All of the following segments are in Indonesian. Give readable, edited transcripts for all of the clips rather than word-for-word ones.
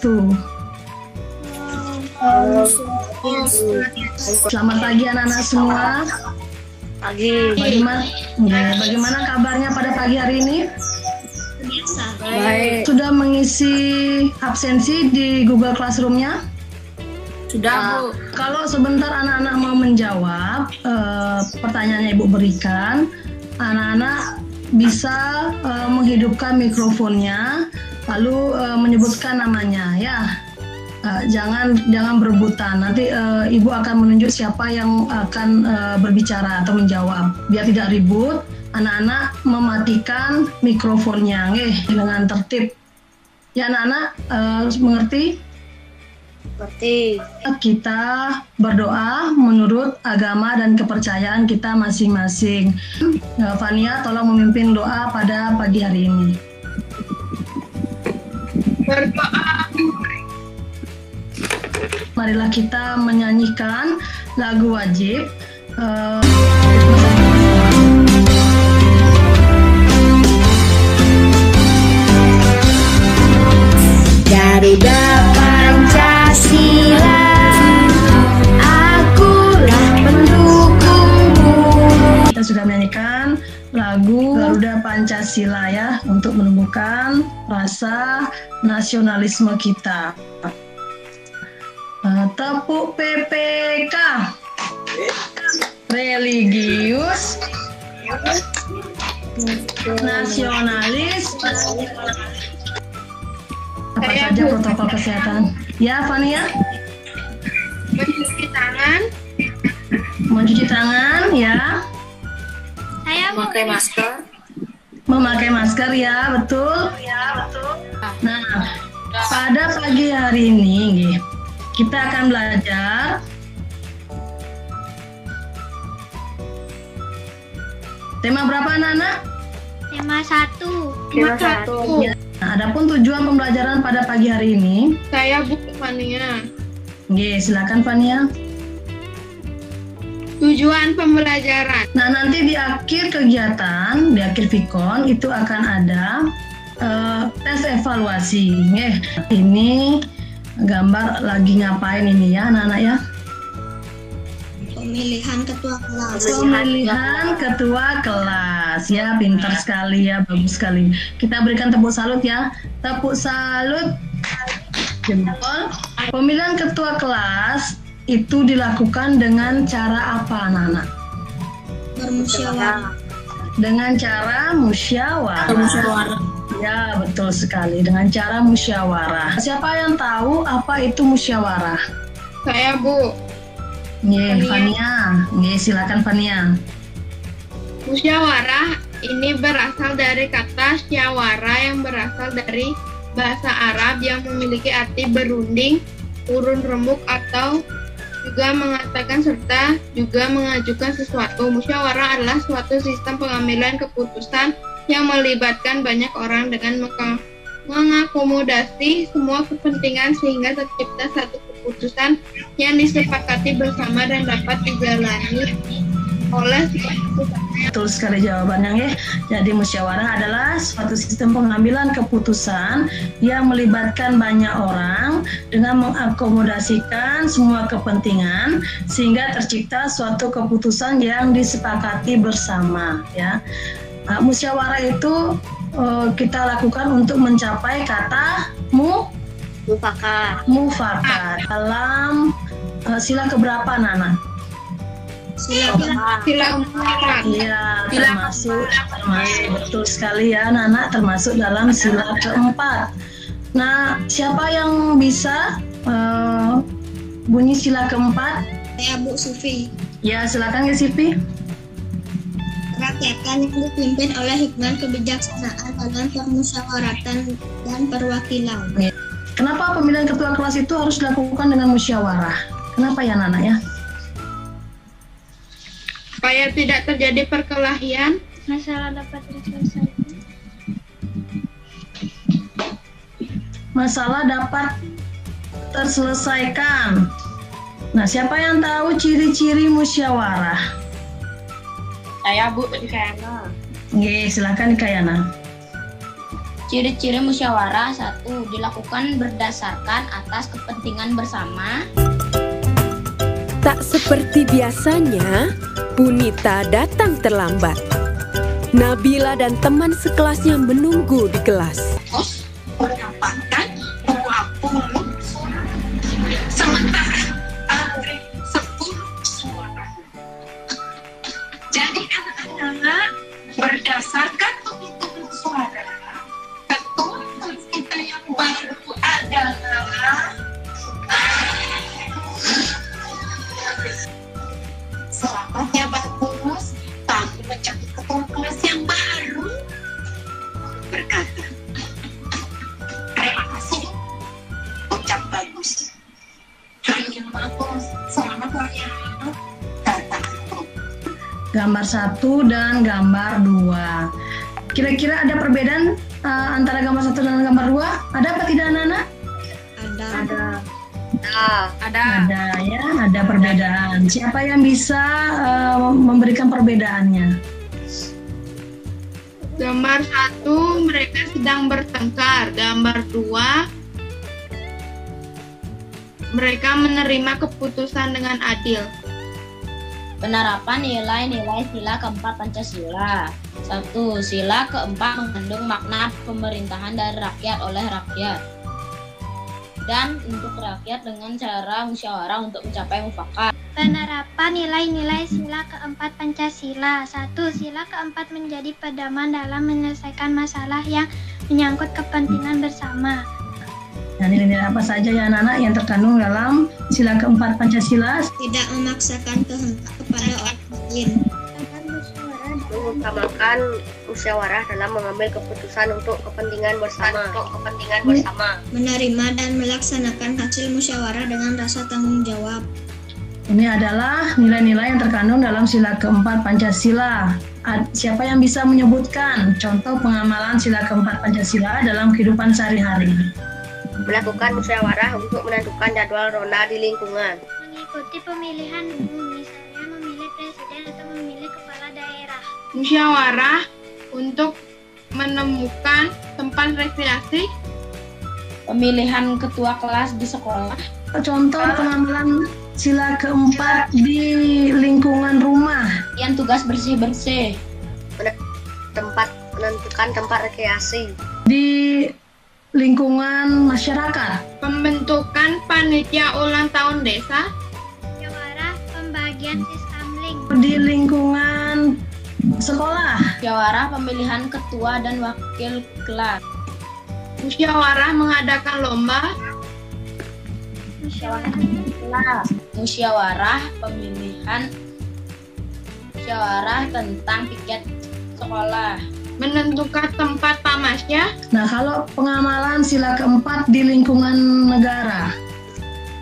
wabarakatuh. Selamat pagi anak-anak semua. Pagi. Bagaimana kabarnya pada pagi hari ini? Baik. Sudah mengisi absensi di Google Classroom-nya? Sudah, Bu. Kalau sebentar anak-anak mau menjawab pertanyaannya Ibu berikan, anak-anak bisa menghidupkan mikrofonnya, lalu menyebutkan namanya ya. Jangan berebutan. Nanti Ibu akan menunjuk siapa yang akan berbicara atau menjawab. Biar tidak ribut, anak-anak mematikan mikrofonnya, dengan tertib. Ya anak-anak mengerti? Seperti Kita berdoa menurut agama dan kepercayaan kita masing-masing. Fania, tolong memimpin doa pada pagi hari ini. Berdoa. Marilah kita menyanyikan lagu wajib. Garuda Pancasila, akulah pendukungmu. Kita sudah menyanyikan lagu Garuda Pancasila ya, untuk menumbuhkan rasa nasionalisme kita. Tepuk PPK, religius, nasionalis. Apa saja protokol kesehatan? Ya, Fania. Mencuci tangan. Mencuci tangan, ya. memakai masker. Memakai masker, ya, betul. Nah, pada pagi hari ini, kita akan belajar tema berapa, anak-anak? Tema 1. Tema 1. Ya. Nah, adapun tujuan pembelajaran pada pagi hari ini, Saya Bu Fania. silakan Fania. Tujuan pembelajaran. Nah, nanti di akhir kegiatan, di akhir Vikon itu akan ada tes evaluasi. Ini gambar lagi ngapain ini ya, anak-anak ya? Pemilihan ketua kelas. Pemilihan ketua kelas ya, pintar sekali ya, bagus sekali. Kita berikan tepuk salut ya, tepuk salut. Jempol. Pemilihan ketua kelas itu dilakukan dengan cara apa, anak-anak? Bermusyawarah. Dengan cara musyawarah. Ya, betul sekali, dengan cara musyawarah. Siapa yang tahu apa itu musyawarah? Saya Bu. Fania. Silakan Fania. Musyawarah ini berasal dari kata syawara yang berasal dari bahasa Arab yang memiliki arti berunding, urun rembuk, atau juga mengatakan serta juga mengajukan sesuatu. Musyawarah adalah suatu sistem pengambilan keputusan yang melibatkan banyak orang dengan mengakomodasi semua kepentingan sehingga tercipta satu keputusan yang disepakati bersama dan dapat dijalani oleh Betul sekali jawabannya ya. Jadi musyawarah adalah suatu sistem pengambilan keputusan yang melibatkan banyak orang dengan mengakomodasikan semua kepentingan sehingga tercipta suatu keputusan yang disepakati bersama ya. Musyawarah itu kita lakukan untuk mencapai kata mufakat dalam sila keberapa, Nana? sila keempat. Iya, termasuk betul sekali ya, Nana, termasuk dalam sila keempat. Nah, siapa yang bisa bunyi sila keempat? Saya Bu Sufi. Ya, silakan ya Sipi. Rakyatan yang dipimpin oleh hikmat kebijaksanaan dalam permusyawaratan dan perwakilan. Kenapa pemilihan ketua kelas itu harus dilakukan dengan musyawarah? Kenapa ya, Nana ya? Supaya tidak terjadi perkelahian. Masalah dapat diselesaikan. Masalah dapat terselesaikan. Nah, siapa yang tahu ciri-ciri musyawarah? Saya Bu Kayana. Silakan Kayana. Ciri-ciri musyawarah: 1. Dilakukan berdasarkan atas kepentingan bersama. Tak seperti biasanya, Bunita datang terlambat. Nabila dan teman sekelasnya menunggu di kelas. Mendapatkan 20 suara. Sementara Andre 10 suara. Jadi anak-anak, berdasarkan penghitungan suara, ketua kelas kita yang baru adalah selamatnya bagus, tapi menjadi ketua kelas yang baru berkata, terima kasih, ucap bagus. Hanya bagus, selamat ya, kata aku. Gambar 1 dan gambar 2. Kira-kira ada perbedaan antara gambar 1 dan gambar 2? Ada apa tidak anak-anak? Ada ya, ada perbedaan. Siapa yang bisa memberikan perbedaannya? Gambar 1 mereka sedang bertengkar. Gambar 2 mereka menerima keputusan dengan adil. Penerapan nilai-nilai sila keempat Pancasila. 1. Sila keempat mengandung makna pemerintahan dari rakyat oleh rakyat dan untuk rakyat dengan cara musyawarah untuk mencapai mufakat. Penerapan nilai-nilai sila keempat Pancasila. 1. Sila keempat menjadi pedoman dalam menyelesaikan masalah yang menyangkut kepentingan bersama. Nah, nilai-nilai apa saja ya anak-anak yang terkandung dalam sila keempat Pancasila? Tidak memaksakan kehendak kepada orang lain. Mengutamakan musyawarah dalam mengambil keputusan untuk kepentingan bersama. Menerima dan melaksanakan hasil musyawarah dengan rasa tanggung jawab. Ini adalah nilai-nilai yang terkandung dalam sila keempat Pancasila. Siapa yang bisa menyebutkan contoh pengamalan sila keempat Pancasila dalam kehidupan sehari-hari? Melakukan musyawarah untuk menentukan jadwal ronda di lingkungan. Mengikuti pemilihan umum, misalnya memilih presiden atau memilih kepala daerah. Musyawarah untuk menemukan tempat rekreasi. Pemilihan ketua kelas di sekolah. Contoh pengamalan sila keempat di lingkungan rumah. Yang tugas bersih-bersih. Menentukan tempat rekreasi. Di lingkungan masyarakat. Pembentukan panitia ulang tahun desa. Musyawarah pembagian siskamling. Di lingkungan sekolah. Musyawarah pemilihan ketua dan wakil kelas. Musyawarah mengadakan lomba. Musyawarah pemilihan. Musyawarah tentang piket sekolah. Menentukan tempat tamasya. Nah, kalau pengamalan sila keempat di lingkungan negara.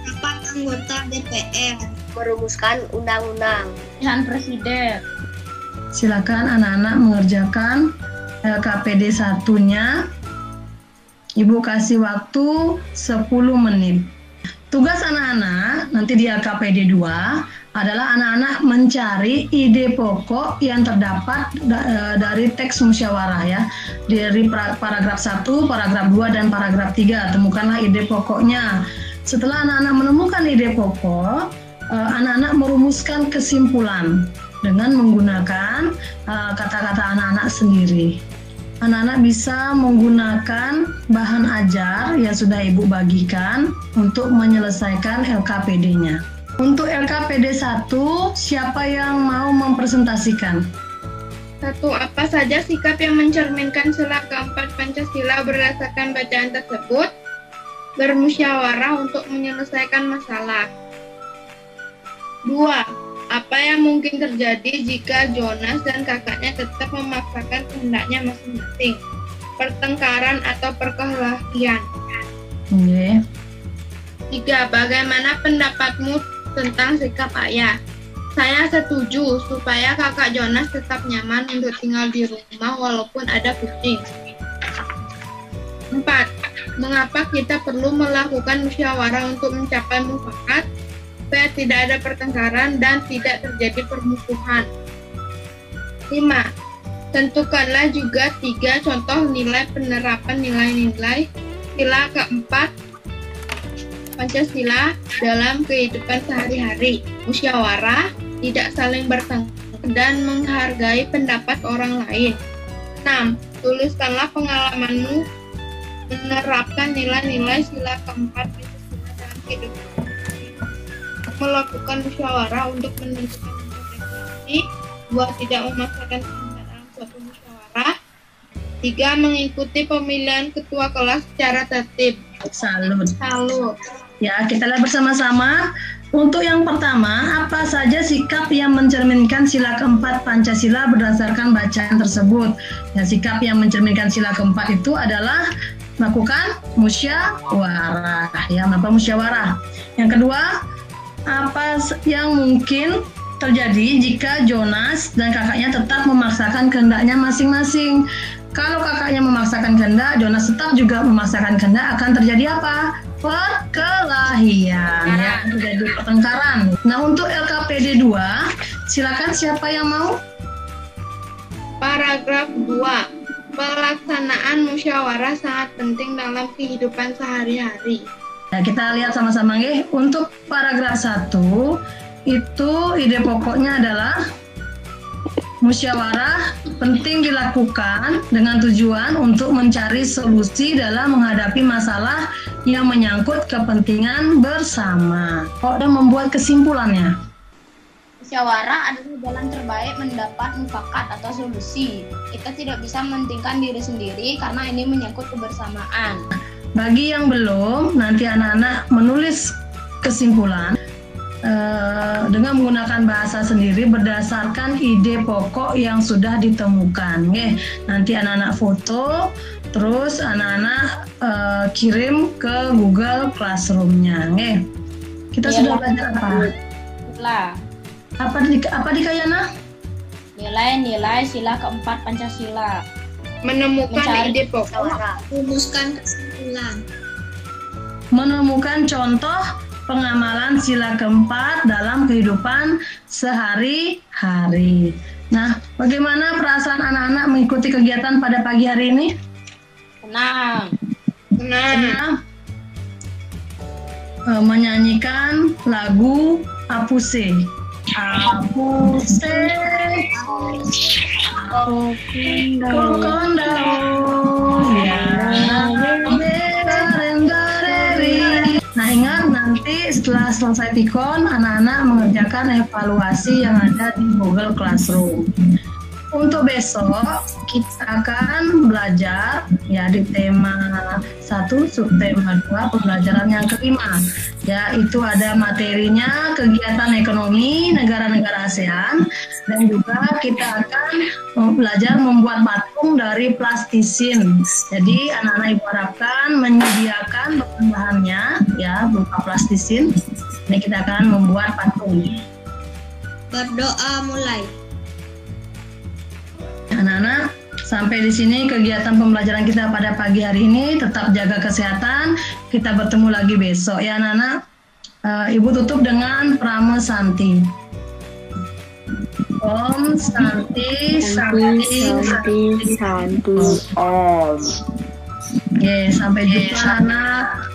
Rapat anggota DPR. Merumuskan undang-undang. Pemilihan presiden. Silakan anak-anak mengerjakan LKPD 1-nya. Ibu kasih waktu 10 menit. Tugas anak-anak nanti di LKPD 2 adalah anak-anak mencari ide pokok yang terdapat dari teks musyawarah ya. Dari paragraf 1, paragraf 2, dan paragraf 3. Temukanlah ide pokoknya. Setelah anak-anak menemukan ide pokok, anak-anak merumuskan kesimpulan dengan menggunakan kata-kata anak-anak sendiri. Anak-anak bisa menggunakan bahan ajar yang sudah Ibu bagikan untuk menyelesaikan LKPD-nya. Untuk LKPD 1, siapa yang mau mempresentasikan? 1. Apa saja sikap yang mencerminkan sila keempat Pancasila berdasarkan bacaan tersebut? Bermusyawarah untuk menyelesaikan masalah. 2. Apa yang mungkin terjadi jika Jonas dan kakaknya tetap memaksakan kehendaknya masing-masing? Pertengkaran atau perkelahian. Oke. 3. Bagaimana pendapatmu tentang sikap ayah? Saya setuju supaya kakak Jonas tetap nyaman untuk tinggal di rumah walaupun ada kucing. 4. Mengapa kita perlu melakukan musyawarah untuk mencapai mufakat? Supaya tidak ada pertengkaran dan tidak terjadi permusuhan. 5. Tentukanlah juga 3 contoh nilai penerapan nilai-nilai sila keempat Pancasila dalam kehidupan sehari-hari. Musyawarah, tidak saling bertengkar dan menghargai pendapat orang lain. 6. Tuliskanlah pengalamanmu menerapkan nilai-nilai sila keempat Pancasila dalam kehidupan. Melakukan musyawarah untuk menentukan deklarasi. 2. Tidak memaksakan kehendak dalam suatu musyawarah. 3. Mengikuti pemilihan ketua kelas secara tertib. Salut. Ya, kita lihat bersama-sama. Untuk yang pertama, apa saja sikap yang mencerminkan sila keempat Pancasila berdasarkan bacaan tersebut? Ya, sikap yang mencerminkan sila keempat itu adalah melakukan musyawarah. Ya, melakukan musyawarah. Yang kedua, apa yang mungkin terjadi jika Jonas dan kakaknya tetap memaksakan kehendaknya masing-masing? Kalau kakaknya memaksakan kehendak, Jonas tetap juga memaksakan kehendak, akan terjadi apa? Perkelahian, ya, terjadi pertengkaran. Nah, untuk LKPD 2, silakan siapa yang mau? Paragraf 2. Pelaksanaan musyawarah sangat penting dalam kehidupan sehari-hari. Nah, kita lihat sama-sama nggih. Untuk paragraf 1 itu ide pokoknya adalah musyawarah penting dilakukan dengan tujuan untuk mencari solusi dalam menghadapi masalah yang menyangkut kepentingan bersama. Dan membuat kesimpulannya. Musyawarah adalah jalan terbaik mendapat mufakat atau solusi. Kita tidak bisa mementingkan diri sendiri karena ini menyangkut kebersamaan. Bagi yang belum, nanti anak-anak menulis kesimpulan dengan menggunakan bahasa sendiri berdasarkan ide pokok yang sudah ditemukan. Nanti anak-anak foto, terus anak-anak kirim ke Google Classroom-nya. Kita sudah belajar apa? Apa di Kayana? Nilai-nilai sila keempat Pancasila. Menemukan ide pokok. Rumuskan kesimpulan. Menemukan contoh pengamalan sila keempat dalam kehidupan sehari-hari. Nah, bagaimana perasaan anak-anak mengikuti kegiatan pada pagi hari ini? Senang. Menyanyikan lagu Apuse. Apuse. Nah, ingat nanti setelah selesai tikon, anak-anak mengerjakan evaluasi yang ada di Google Classroom. Untuk besok kita akan belajar ya di tema 1, subtema 2, pembelajaran yang kelima. Ya, itu ada materinya kegiatan ekonomi negara-negara ASEAN, dan juga kita akan belajar membuat patung dari plastisin. Jadi anak-anak ibu harapkan menyediakan bahan-bahannya ya berupa plastisin. Ini kita akan membuat patung. Berdoa mulai. Anak-anak, sampai di sini kegiatan pembelajaran kita pada pagi hari ini. Tetap jaga kesehatan. Kita bertemu lagi besok ya anak-anak. Ibu tutup dengan Prama Santi. Om Santi, Santi, Om. Sampai jumpa anak.